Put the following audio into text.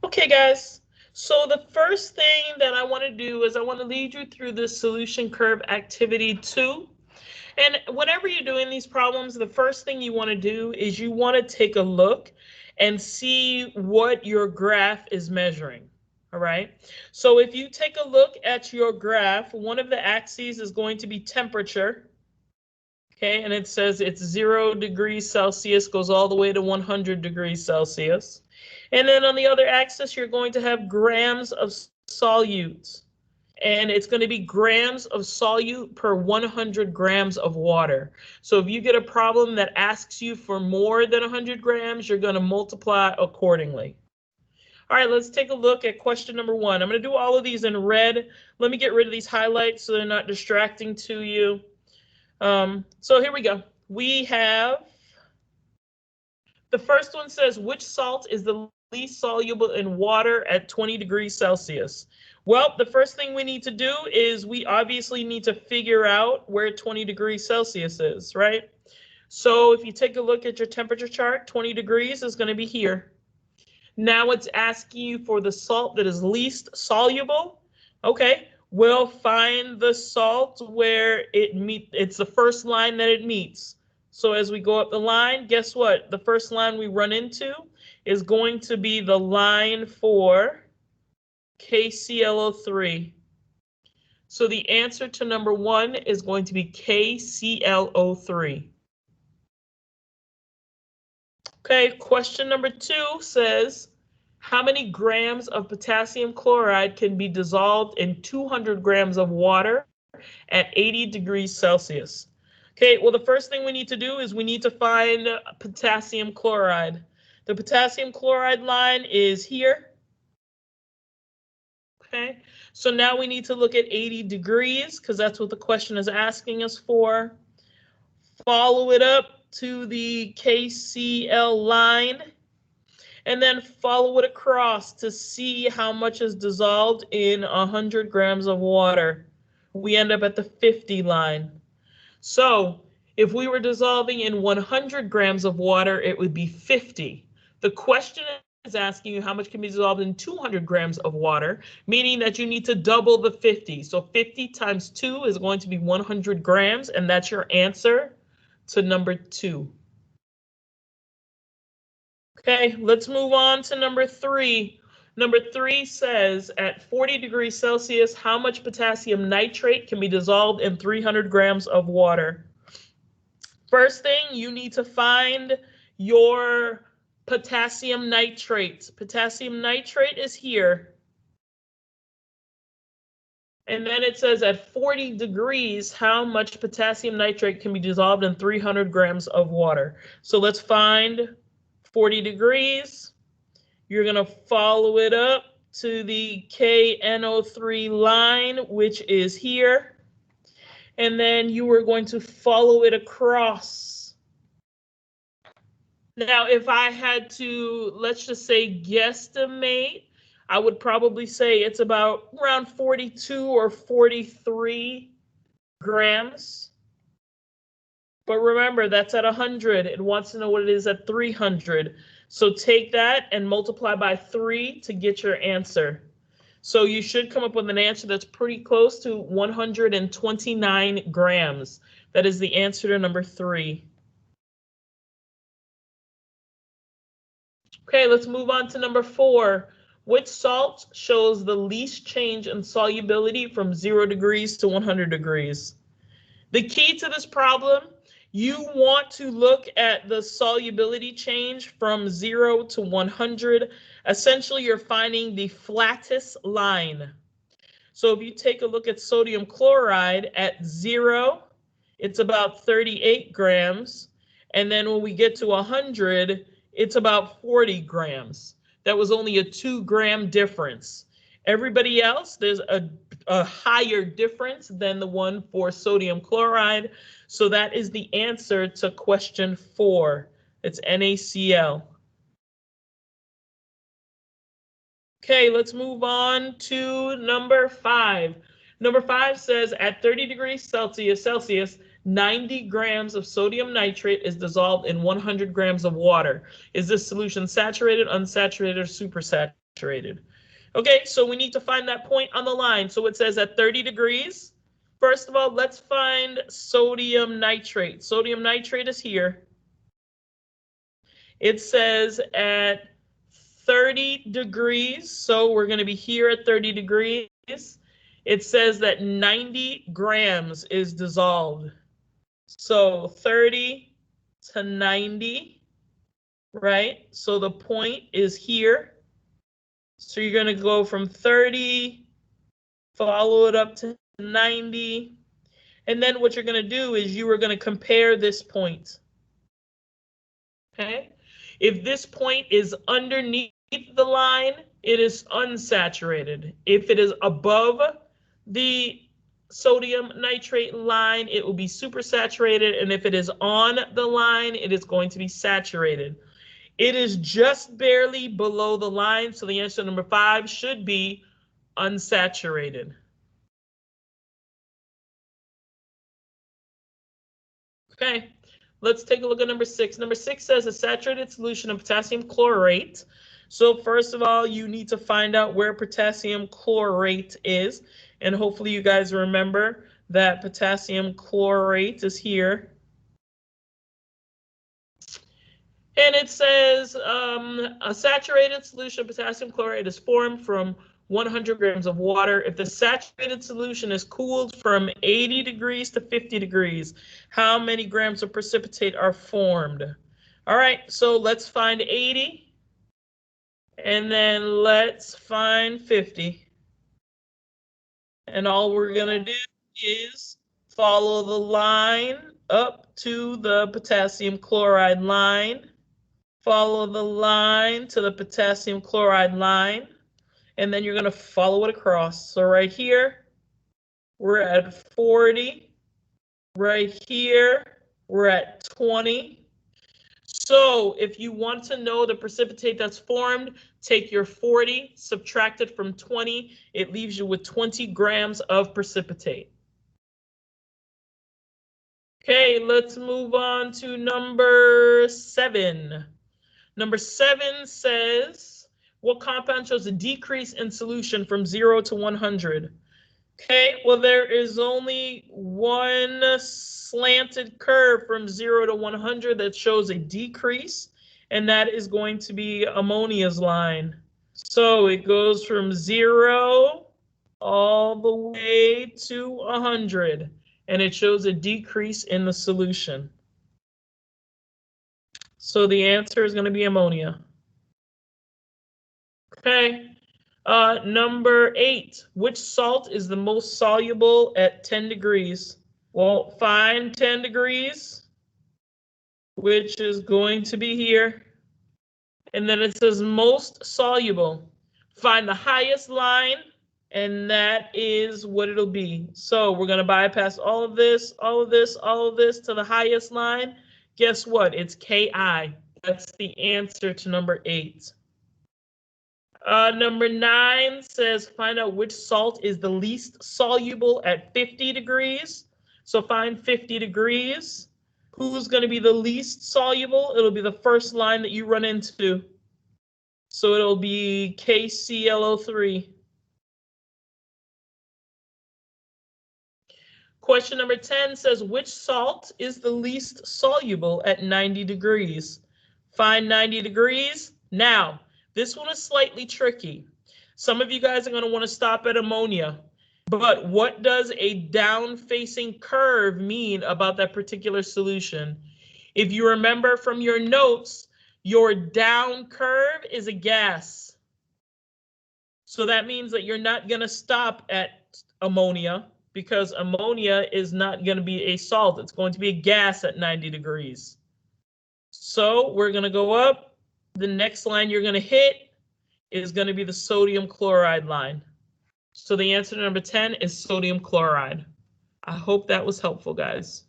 Okay, guys. So the first thing that I want to do is I want to lead you through the solution curve activity 2. And whenever you're doing these problems, the first thing you want to do is you want to take a look and see what your graph is measuring. All right. So if you take a look at your graph, one of the axes is going to be temperature. Okay, and it says it's 0 degrees Celsius, goes all the way to 100 degrees Celsius. And then on the other axis, you're going to have grams of solutes. And it's going to be grams of solute per 100 grams of water. So if you get a problem that asks you for more than 100 grams, you're going to multiply accordingly. All right, let's take a look at question number 1. I'm going to do all of these in red. Let me get rid of these highlights so they're not distracting to you. So here we go. We have, the first one says, which salt is the least soluble in water at 20 degrees Celsius? Well, the first thing we need to do is we obviously need to figure out where 20 degrees Celsius is, right? So if you take a look at your temperature chart, 20 degrees is going to be here. Now it's asking you for the salt that is least soluble. Okay, we'll find the salt where it's the first line that it meets. So as we go up the line, guess what? The first line we run into is going to be the line for KClO3. So the answer to number 1 is going to be KClO3. Okay, question number 2 says, how many grams of potassium chloride can be dissolved in 200 grams of water at 80 degrees Celsius? Okay, well, the first thing we need to do is we need to find potassium chloride. The potassium chloride line is here. Okay, so now we need to look at 80 degrees because that's what the question is asking us for. Follow it up to the KCl line, and then follow it across to see how much is dissolved in 100 grams of water. We end up at the 50 line. So if we were dissolving in 100 grams of water, it would be 50. The question is asking you how much can be dissolved in 200 grams of water, meaning that you need to double the 50. So 50 times 2 is going to be 100 grams, and that's your answer to number 2. Okay, let's move on to number 3. Number 3 says at 40 degrees Celsius, how much potassium nitrate can be dissolved in 300 grams of water? First thing, you need to find your potassium nitrate. Potassium nitrate is here. And then it says at 40 degrees, how much potassium nitrate can be dissolved in 300 grams of water. So let's find 40 degrees. You're going to follow it up to the KNO3 line, which is here. And then you are going to follow it across. Now, if I had to, let's just say, guesstimate, I would probably say it's about around 42 or 43 grams. But remember, that's at 100. It wants to know what it is at 300. So take that and multiply by 3 to get your answer. So you should come up with an answer that's pretty close to 129 grams. That is the answer to number 3. Okay, let's move on to number 4. Which salt shows the least change in solubility from 0 degrees to 100 degrees? The key to this problem, you want to look at the solubility change from 0 to 100. Essentially, you're finding the flattest line. So if you take a look at sodium chloride at 0, it's about 38 grams. And then when we get to 100, it's about 40 grams. That was only a 2-gram difference. Everybody else, there's a higher difference than the one for sodium chloride. So that is the answer to question 4. It's NaCl. Okay, let's move on to number 5. Number 5 says at 30 degrees Celsius, 90 grams of sodium nitrate is dissolved in 100 grams of water. Is this solution saturated, unsaturated, or supersaturated? unsaturated. Okay, so we need to find that point on the line. So it says at 30 degrees. First of all, let's find sodium nitrate. Sodium nitrate is here. It says at 30 degrees, so we're going to be here at 30 degrees. It says that 90 grams is dissolved. So 30 to 90, right? So the point is here. So you're going to go from 30, follow it up to 90. And then what you're going to do is you are going to compare this point. Okay? If this point is underneath the line, it is unsaturated. If it is above the sodium nitrate line, it will be supersaturated. And if it is on the line, it is going to be saturated. It is just barely below the line. So the answer number 5 should be unsaturated. Okay, let's take a look at number 6. Number 6 says a saturated solution of potassium chlorate. So first of all, you need to find out where potassium chlorate is. And hopefully you guys remember that potassium chlorate is here. And it says a saturated solution of potassium chlorate is formed from 100 grams of water. If the saturated solution is cooled from 80 degrees to 50 degrees, how many grams of precipitate are formed? All right, so let's find 80. And then let's find 50. And all we're going to do is follow the line up to the potassium chloride line. Follow the line to the potassium chloride line. And then you're going to follow it across. So right here, we're at 40. Right here, we're at 20. So if you want to know the precipitate that's formed, take your 40, subtract it from 20. It leaves you with 20 grams of precipitate. Okay, let's move on to number 7. Number 7 says, what compound shows a decrease in solution from 0 to 100? Okay, well, there is only one slanted curve from 0 to 100 that shows a decrease, and that is going to be ammonia's line. So it goes from 0 all the way to 100, and it shows a decrease in the solution. So the answer is going to be ammonia. Okay. Number 8, which salt is the most soluble at 10 degrees? Well, find 10 degrees, which is going to be here. And then it says most soluble. Find the highest line, and that is what it'll be. So we're going to bypass all of this, all of this, all of this to the highest line. Guess what? It's Ki. That's the answer to number 8. Number 9 says find out which salt is the least soluble at 50 degrees. So find 50 degrees. Who's going to be the least soluble? It'll be the first line that you run into. So it'll be KClO3. Question number 10 says which salt is the least soluble at 90 degrees? Find 90 degrees. Now, this one is slightly tricky. Some of you guys are going to want to stop at ammonia. But what does a down-facing curve mean about that particular solution? If you remember from your notes, your down curve is a gas. So that means that you're not going to stop at ammonia because ammonia is not going to be a salt. It's going to be a gas at 90 degrees. So we're going to go up. The next line you're going to hit is going to be the sodium chloride line. So the answer to number 10 is sodium chloride. I hope that was helpful, guys.